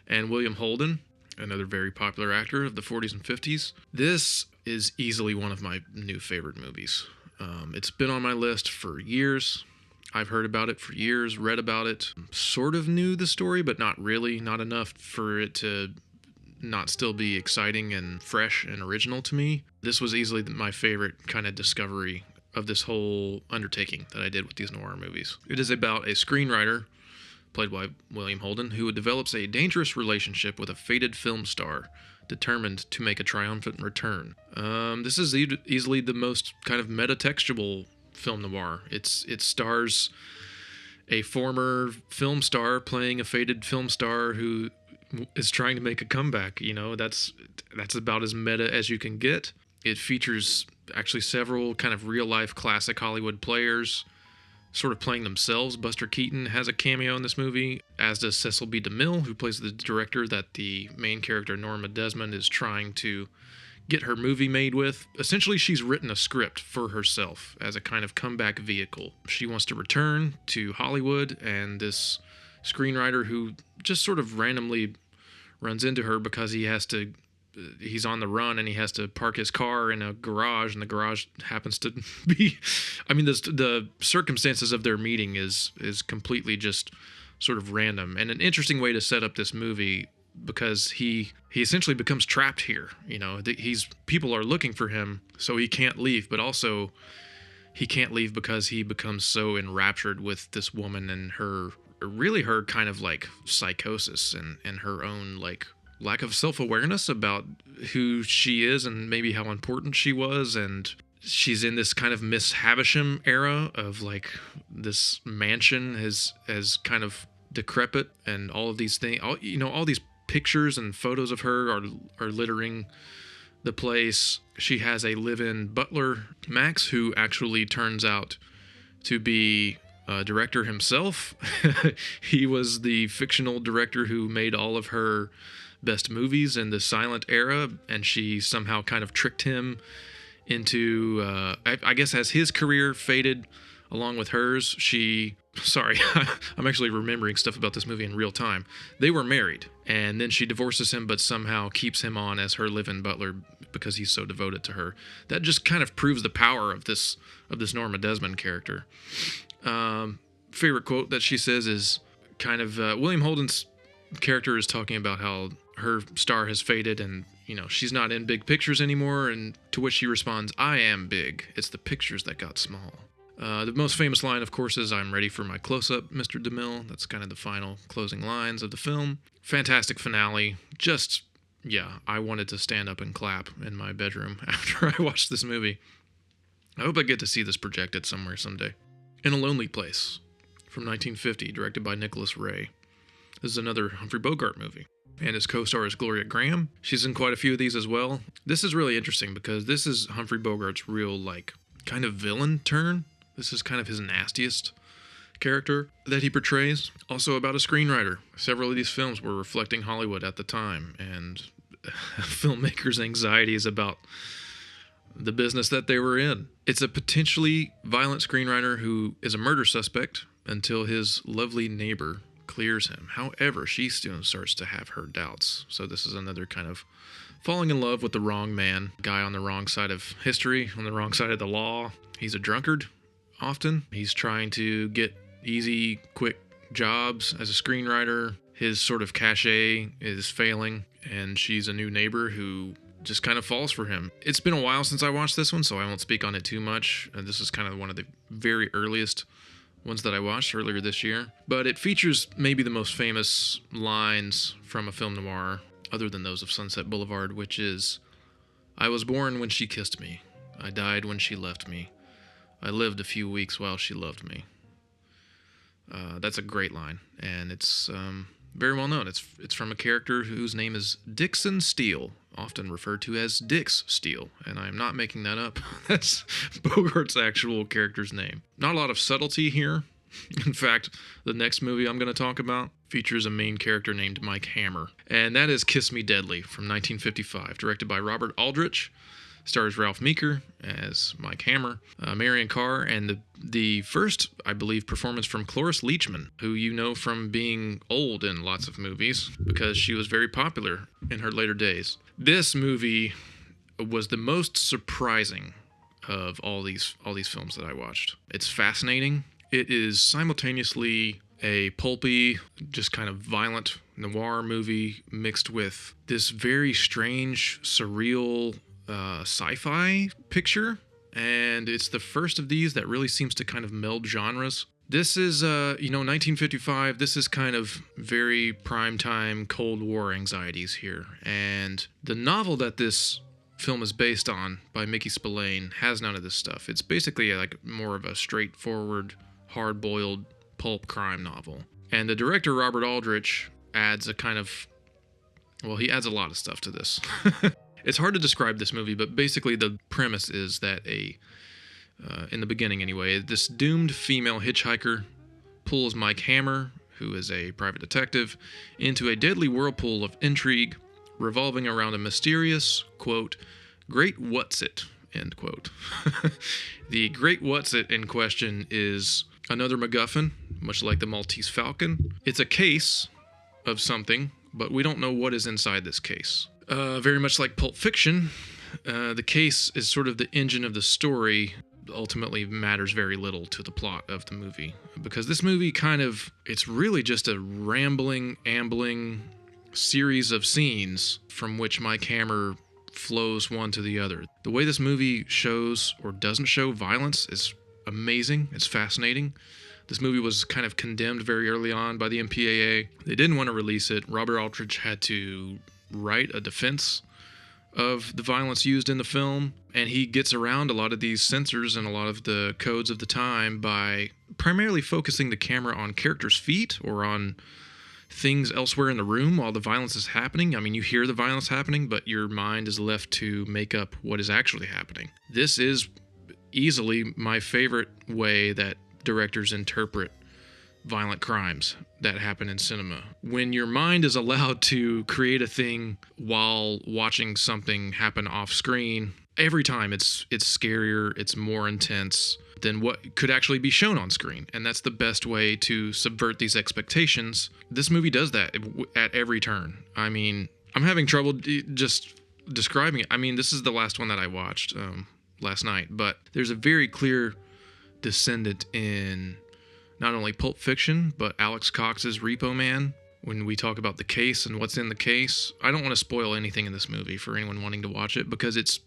and William Holden, another very popular actor of the 40s and 50s. This is easily one of my new favorite movies. It's been on my list for years. I've heard about it for years, read about it, sort of knew the story, but not really, not enough for it to not still be exciting and fresh and original to me. This was easily my favorite kind of discovery of this whole undertaking that I did with these noir movies. It is about a screenwriter, played by William Holden, who develops a dangerous relationship with a faded film star, determined to make a triumphant return. This is easily the most kind of metatextual film noir. It stars a former film star playing a faded film star who is trying to make a comeback. You know, that's about as meta as you can get. It features actually several kind of real life classic Hollywood players sort of playing themselves. Buster Keaton has a cameo in this movie, as does Cecil B. DeMille, who plays the director that the main character Norma Desmond is trying to get her movie made with. Essentially, she's written a script for herself as a kind of comeback vehicle. She wants to return to Hollywood, and this screenwriter who just sort of randomly runs into her because he's on the run and he has to park his car in a garage, and the garage happens to be, I mean, the circumstances of their meeting is completely just sort of random, and an interesting way to set up this movie, because he essentially becomes trapped here. You know, people are looking for him, so he can't leave, but also he can't leave because he becomes so enraptured with this woman and her kind of like psychosis and her own like lack of self-awareness about who she is and maybe how important she was. And she's in this kind of Miss Havisham era of like this mansion has kind of decrepit, and all of these things, all these pictures and photos of her are littering the place. She has a live-in butler, Max, who actually turns out to be a director himself. He was the fictional director who made all of her best movies in the silent era, and she somehow kind of tricked him into, I guess as his career faded along with hers, I'm actually remembering stuff about this movie in real time. They were married, and then she divorces him, but somehow keeps him on as her live-in butler because he's so devoted to her. That just kind of proves the power of this Norma Desmond character. Favorite quote that she says is kind of, William Holden's character is talking about how her star has faded and, you know, she's not in big pictures anymore, and to which she responds, "I am big. It's the pictures that got small." The most famous line, of course, is "I'm ready for my close-up, Mr. DeMille." That's kind of the final closing lines of the film. Fantastic finale. Just, yeah, I wanted to stand up and clap in my bedroom after I watched this movie. I hope I get to see this projected somewhere someday. In a Lonely Place, from 1950, directed by Nicholas Ray. This is another Humphrey Bogart movie, and his co-star is Gloria Graham. She's in quite a few of these as well. This is really interesting because this is Humphrey Bogart's real, like, kind of villain turn. This is kind of his nastiest character that he portrays. Also about a screenwriter. Several of these films were reflecting Hollywood at the time, and filmmakers' anxieties about the business that they were in. It's a potentially violent screenwriter who is a murder suspect until his lovely neighbor clears him. However, she soon starts to have her doubts. So this is another kind of falling in love with the wrong man, guy on the wrong side of history, on the wrong side of the law. He's a drunkard often. He's trying to get easy, quick jobs as a screenwriter. His sort of cachet is failing, and she's a new neighbor who just kind of falls for him. It's been a while since I watched this one, so I won't speak on it too much. This is kind of one of the very earliest ones that I watched earlier this year. But it features maybe the most famous lines from a film noir, other than those of Sunset Boulevard, which is, "I was born when she kissed me. I died when she left me. I lived a few weeks while she loved me." That's a great line, and it's very well known. It's from a character whose name is Dixon Steele, often referred to as Dix Steele, and I am not making that up. That's Bogart's actual character's name. Not a lot of subtlety here. In fact, the next movie I'm going to talk about features a main character named Mike Hammer, and that is Kiss Me Deadly from 1955, directed by Robert Aldrich. Stars Ralph Meeker as Mike Hammer, Marion Carr, and the first, I believe, performance from Cloris Leachman, who you know from being old in lots of movies because she was very popular in her later days. This movie was the most surprising of all these films that I watched. It's fascinating. It is simultaneously a pulpy, just kind of violent noir movie mixed with this very strange, surreal sci-fi picture, and it's the first of these that really seems to kind of meld genres. This is 1955. This is kind of very primetime Cold War anxieties here, and the novel that this film is based on, by Mickey Spillane, has none of this stuff. It's basically like more of a straightforward, hard-boiled pulp crime novel. And the director, Robert Aldrich, adds a kind of... Well, he adds a lot of stuff to this. It's hard to describe this movie, but basically the premise is that in the beginning anyway, this doomed female hitchhiker pulls Mike Hammer, who is a private detective, into a deadly whirlpool of intrigue revolving around a mysterious, quote, great what's-it, end quote. The great what's-it in question is another MacGuffin, much like the Maltese Falcon. It's a case of something, but we don't know what is inside this case. Very much like Pulp Fiction, the case is sort of the engine of the story, ultimately matters very little to the plot of the movie. Because this movie it's really just a rambling, ambling series of scenes from which Mike Hammer flows one to the other. The way this movie shows or doesn't show violence is amazing. It's fascinating. This movie was kind of condemned very early on by the MPAA. They didn't want to release it. Robert Aldrich had to write a defense of the violence used in the film, and he gets around a lot of these censors and a lot of the codes of the time by primarily focusing the camera on characters' feet or on things elsewhere in the room while the violence is happening. I mean, you hear the violence happening, but your mind is left to make up what is actually happening. This is easily my favorite way that directors interpret violent crimes that happen in cinema. When your mind is allowed to create a thing while watching something happen off screen, every time it's scarier, it's more intense than what could actually be shown on screen. And that's the best way to subvert these expectations. This movie does that at every turn. I mean, I'm having trouble just describing it. I mean, this is the last one that I watched last night, but there's a very clear descendant in not only Pulp Fiction, but Alex Cox's Repo Man. When we talk about the case and what's in the case, I don't want to spoil anything in this movie for anyone wanting to watch it, because it's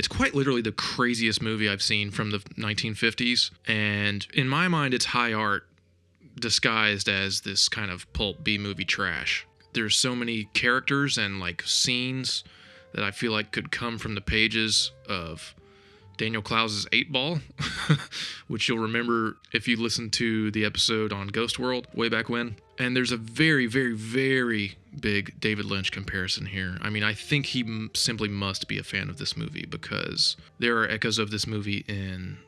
quite literally the craziest movie I've seen from the 1950s. And in my mind, it's high art disguised as this kind of pulp B-movie trash. There's so many characters and like scenes that I feel like could come from the pages of Daniel Clowes' 8 Ball, which you'll remember if you listened to the episode on Ghost World way back when. And there's a very, very, very big David Lynch comparison here. I mean, I think he simply must be a fan of this movie, because there are echoes of this movie in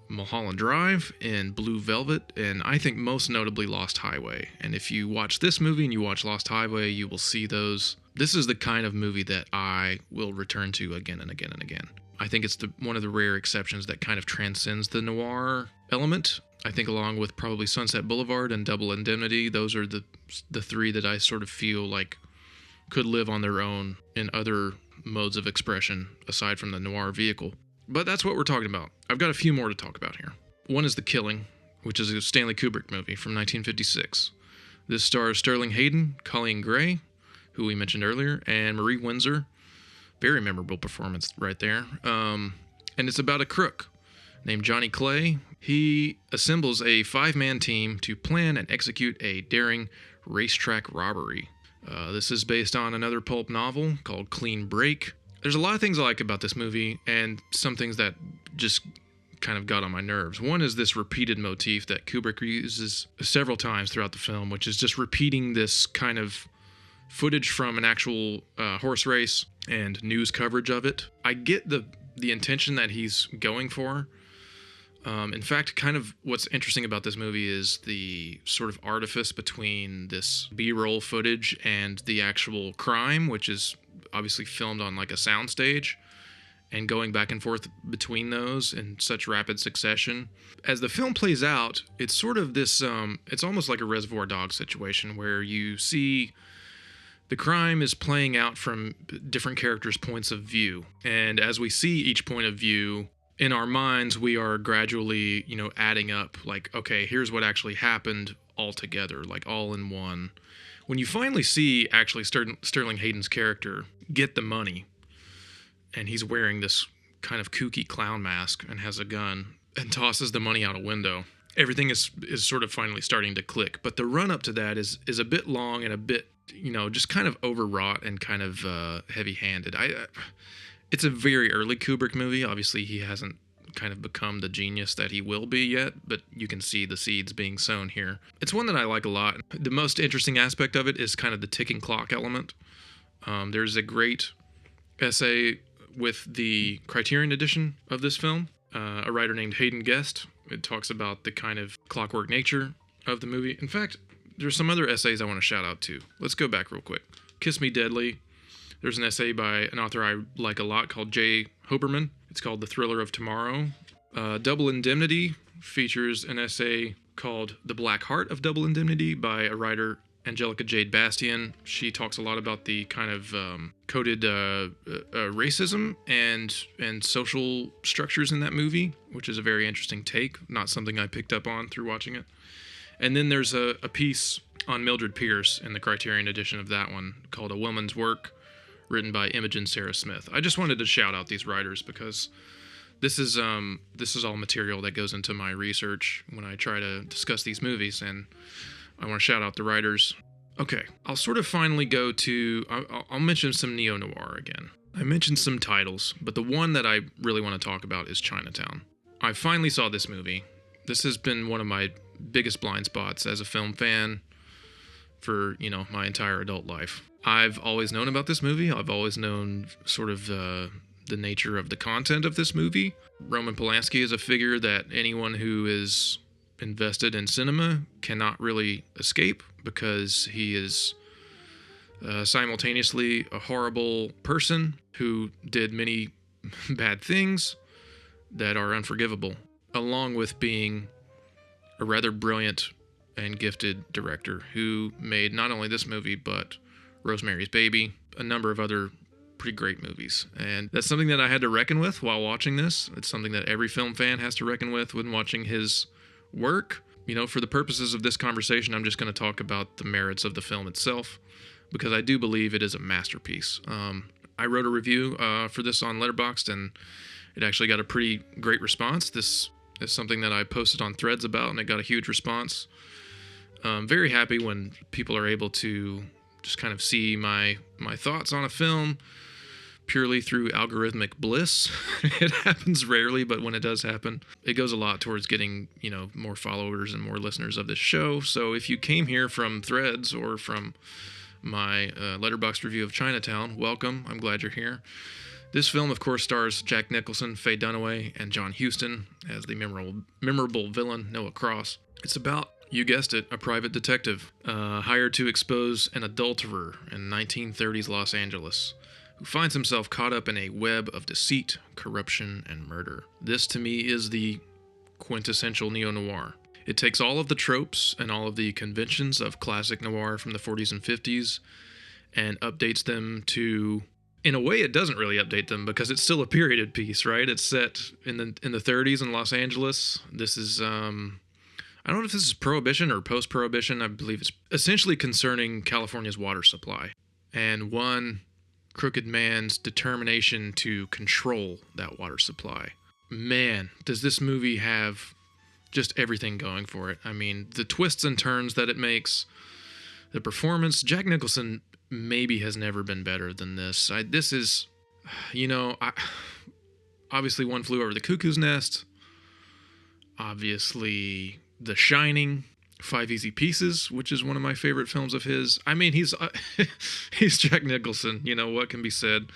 Mulholland Drive, in Blue Velvet, and I think most notably Lost Highway. And if you watch this movie and you watch Lost Highway, you will see those. This is the kind of movie that I will return to again and again and again. I think it's one of the rare exceptions that kind of transcends the noir element. I think along with probably Sunset Boulevard and Double Indemnity, those are the three that I sort of feel like could live on their own in other modes of expression aside from the noir vehicle. But that's what we're talking about. I've got a few more to talk about here. One is The Killing, which is a Stanley Kubrick movie from 1956. This stars Sterling Hayden, Colleen Gray, who we mentioned earlier, and Marie Windsor. Very memorable performance right there. And it's about a crook named Johnny Clay. He assembles a 5-man team to plan and execute a daring racetrack robbery. This is based on another pulp novel called Clean Break. There's a lot of things I like about this movie, and some things that just kind of got on my nerves. One is this repeated motif that Kubrick uses several times throughout the film, which is just repeating this kind of footage from an actual horse race and news coverage of it. I get the intention that he's going for. In fact, kind of what's interesting about this movie is the sort of artifice between this B-roll footage and the actual crime, which is obviously filmed on like a soundstage, and going back and forth between those in such rapid succession. As the film plays out, it's sort of this, it's almost like a Reservoir Dogs situation where you see the crime is playing out from different characters' points of view. And as we see each point of view, in our minds, we are gradually, adding up, like, okay, here's what actually happened all together, like all in one. When you finally see actually Sterling Hayden's character get the money, and he's wearing this kind of kooky clown mask and has a gun and tosses the money out a window, everything is sort of finally starting to click. But the run up to that is a bit long and a bit, just kind of overwrought and kind of heavy-handed. It's a very early Kubrick movie. Obviously, he hasn't kind of become the genius that he will be yet, but you can see the seeds being sown here. It's one that I like a lot. The most interesting aspect of it is kind of the ticking clock element. There's a great essay with the Criterion edition of this film, a writer named Hayden Guest. It talks about the kind of clockwork nature of the movie. In fact, there's some other essays I want to shout out to. Let's go back real quick. Kiss Me Deadly. There's an essay by an author I like a lot called Jay Hoberman. It's called The Thriller of Tomorrow. Double Indemnity features an essay called The Black Heart of Double Indemnity by a writer, Angelica Jade Bastian. She talks a lot about the kind of coded racism and social structures in that movie, which is a very interesting take, not something I picked up on through watching it. And then there's a piece on Mildred Pierce in the Criterion edition of that one called A Woman's Work, written by Imogen Sarah Smith. I just wanted to shout out these writers because this is all material that goes into my research when I try to discuss these movies, and I want to shout out the writers. Okay, I'll sort of finally go to... I'll mention some neo-noir again. I mentioned some titles, but the one that I really want to talk about is Chinatown. I finally saw this movie. This has been one of my biggest blind spots as a film fan for, my entire adult life. I've always known about this movie. I've always known sort of the nature of the content of this movie. Roman Polanski is a figure that anyone who is invested in cinema cannot really escape, because he is simultaneously a horrible person who did many bad things that are unforgivable, along with being a rather brilliant and gifted director who made not only this movie, but Rosemary's Baby, a number of other pretty great movies. And that's something that I had to reckon with while watching this. It's something that every film fan has to reckon with when watching his work. For the purposes of this conversation, I'm just going to talk about the merits of the film itself, because I do believe it is a masterpiece. I wrote a review for this on Letterboxd, and it actually got a pretty great response. This is something that I posted on Threads about, and it got a huge response. Very happy when people are able to just kind of see my thoughts on a film purely through algorithmic bliss. It happens rarely, but when it does happen, it goes a lot towards getting, more followers and more listeners of this show. So if you came here from Threads or from my Letterboxd review of Chinatown, welcome. I'm glad you're here. This film, of course, stars Jack Nicholson, Faye Dunaway, and John Huston as the memorable villain, Noah Cross. It's about, you guessed it, a private detective hired to expose an adulterer in 1930s Los Angeles, who finds himself caught up in a web of deceit, corruption, and murder. This, to me, is the quintessential neo-noir. It takes all of the tropes and all of the conventions of classic noir from the 40s and 50s and updates them to... In a way, it doesn't really update them, because it's still a period piece, right? It's set in the 30s in Los Angeles. This is... I don't know if this is Prohibition or post-Prohibition. I believe it's essentially concerning California's water supply and one crooked man's determination to control that water supply. Man, does this movie have just everything going for it. I mean, the twists and turns that it makes, the performance. Jack Nicholson maybe has never been better than this. This is, obviously One Flew Over the Cuckoo's Nest. Obviously The Shining, Five Easy Pieces, which is one of my favorite films of his. I mean, he's Jack Nicholson, what can be said.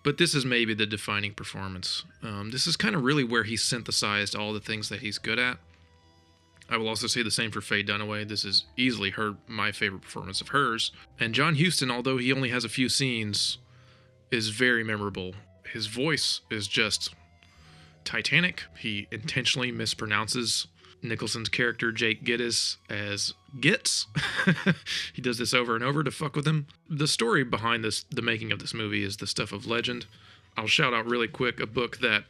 But this is maybe the defining performance. This is kind of really where he synthesized all the things that he's good at. I will also say the same for Faye Dunaway. This is easily my favorite performance of hers. And John Huston, although he only has a few scenes, is very memorable. His voice is just titanic. He intentionally mispronounces Nicholson's character, Jake Gittes, as Gits. He does this over and over to fuck with him. The story behind the making of this movie is the stuff of legend. I'll shout out really quick a book that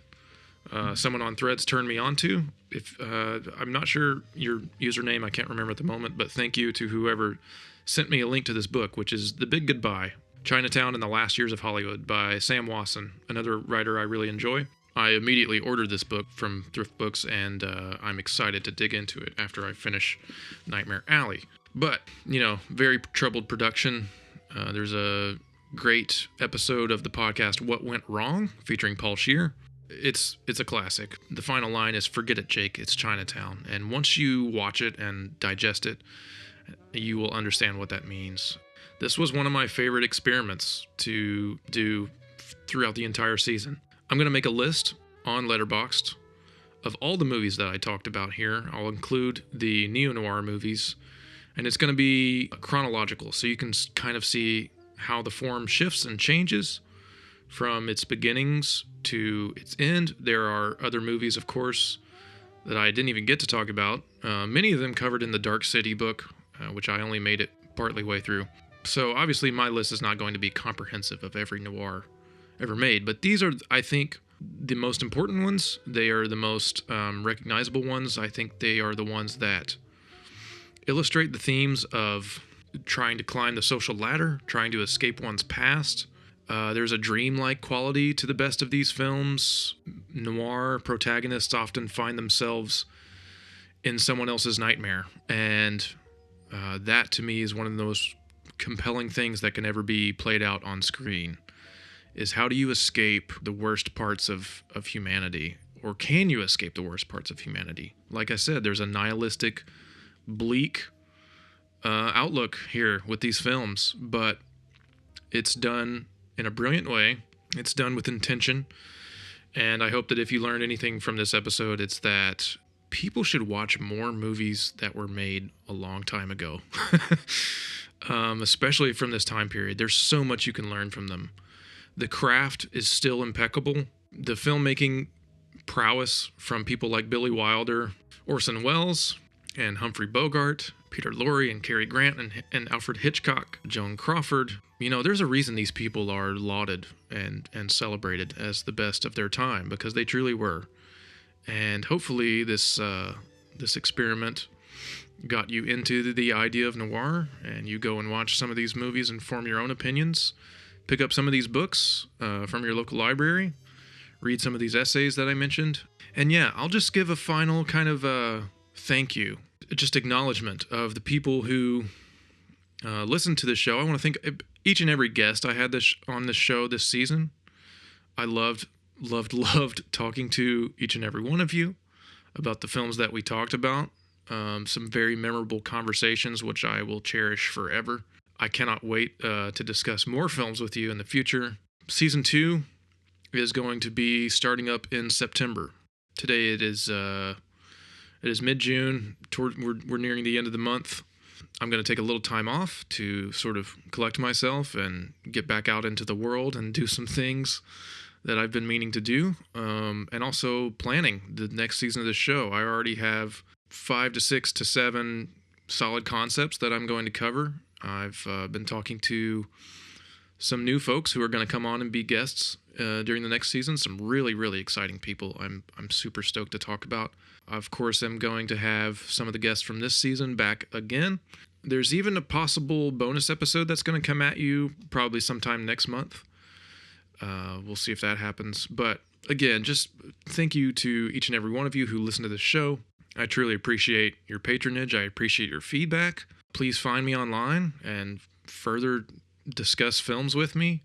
someone on Threads turned me on to. If I'm not sure your username, I can't remember at the moment, but thank you to whoever sent me a link to this book, which is The Big Goodbye, Chinatown in the Last Years of Hollywood by Sam Wasson, another writer I really enjoy. I immediately ordered this book from Thrift Books, and I'm excited to dig into it after I finish Nightmare Alley. But, very troubled production. There's a great episode of the podcast, What Went Wrong, featuring Paul Scheer. It's a classic. The final line is, "Forget it, Jake, it's Chinatown." And once you watch it and digest it, you will understand what that means. This was one of my favorite experiments to do throughout the entire season. I'm going to make a list on Letterboxd of all the movies that I talked about here. I'll include the neo-noir movies, and it's going to be chronological, so you can kind of see how the form shifts and changes from its beginnings to its end. There are other movies, of course, that I didn't even get to talk about. Many of them covered in the Dark City book, which I only made it partly way through. So obviously my list is not going to be comprehensive of every noir ever made, but these are, I think, the most important ones. They are the most recognizable ones. I think they are the ones that illustrate the themes of trying to climb the social ladder, trying to escape one's past. There's a dreamlike quality to the best of these films. Noir protagonists often find themselves in someone else's nightmare, and that to me is one of the most compelling things that can ever be played out on screen, is how do you escape the worst parts of humanity? Or can you escape the worst parts of humanity? Like I said, there's a nihilistic, bleak outlook here with these films, but it's done in a brilliant way. It's done with intention. And I hope that if you learned anything from this episode, it's that people should watch more movies that were made a long time ago, especially from this time period. There's so much you can learn from them. The craft is still impeccable. The filmmaking prowess from people like Billy Wilder, Orson Welles, and Humphrey Bogart, Peter Lorre and Cary Grant and Alfred Hitchcock, Joan Crawford. You know, there's a reason these people are lauded and celebrated as the best of their time, because they truly were. And hopefully this experiment got you into the idea of noir, and you go and watch some of these movies and form your own opinions. Pick up some of these books from your local library. Read some of these essays that I mentioned. And yeah, I'll just give a final kind of thank you, just acknowledgement of the people who listen to this show. I want to thank each and every guest I had on this show this season. I loved talking to each and every one of you about the films that we talked about. Some very memorable conversations, which I will cherish forever. I cannot wait to discuss more films with you in the future. Season 2 is going to be starting up in September. Today it is mid-June. We're nearing the end of the month. I'm going to take a little time off to sort of collect myself and get back out into the world and do some things that I've been meaning to do, and also planning the next season of the show. I already have 5 to 6 to 7 solid concepts that I'm going to cover. I've been talking to some new folks who are going to come on and be guests during the next season. Some really, really exciting people I'm super stoked to talk about. Of course, I'm going to have some of the guests from this season back again. There's even a possible bonus episode that's going to come at you probably sometime next month. We'll see if that happens. But again, just thank you to each and every one of you who listen to this show. I truly appreciate your patronage. I appreciate your feedback. Please find me online and further discuss films with me.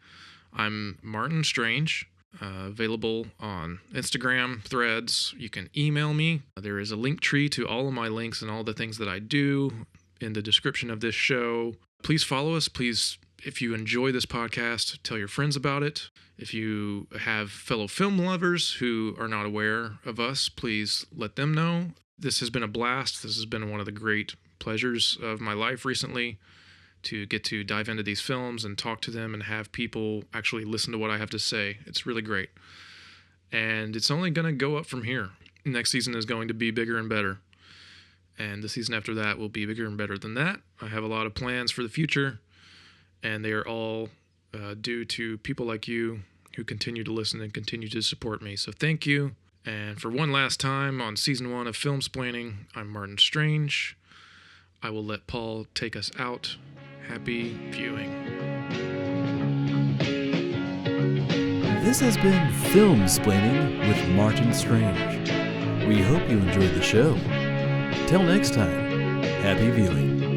I'm Martyn Strange, available on Instagram, Threads. You can email me. There is a link tree to all of my links and all the things that I do in the description of this show. Please follow us. Please, if you enjoy this podcast, tell your friends about it. If you have fellow film lovers who are not aware of us, please let them know. This has been a blast. This has been one of the great pleasures of my life recently, to get to dive into these films and talk to them and have people actually listen to what I have to say. It's really great. And it's only going to go up from here. Next season is going to be bigger and better. And the season after that will be bigger and better than that. I have a lot of plans for the future, and they are all due to people like you who continue to listen and continue to support me. So thank you. And for one last time on season 1 of Filmsplaining, I'm Martyn Strange. I will let Paul take us out. Happy viewing. This has been Filmsplaining with Martyn Strange. We hope you enjoyed the show. Till next time, happy viewing.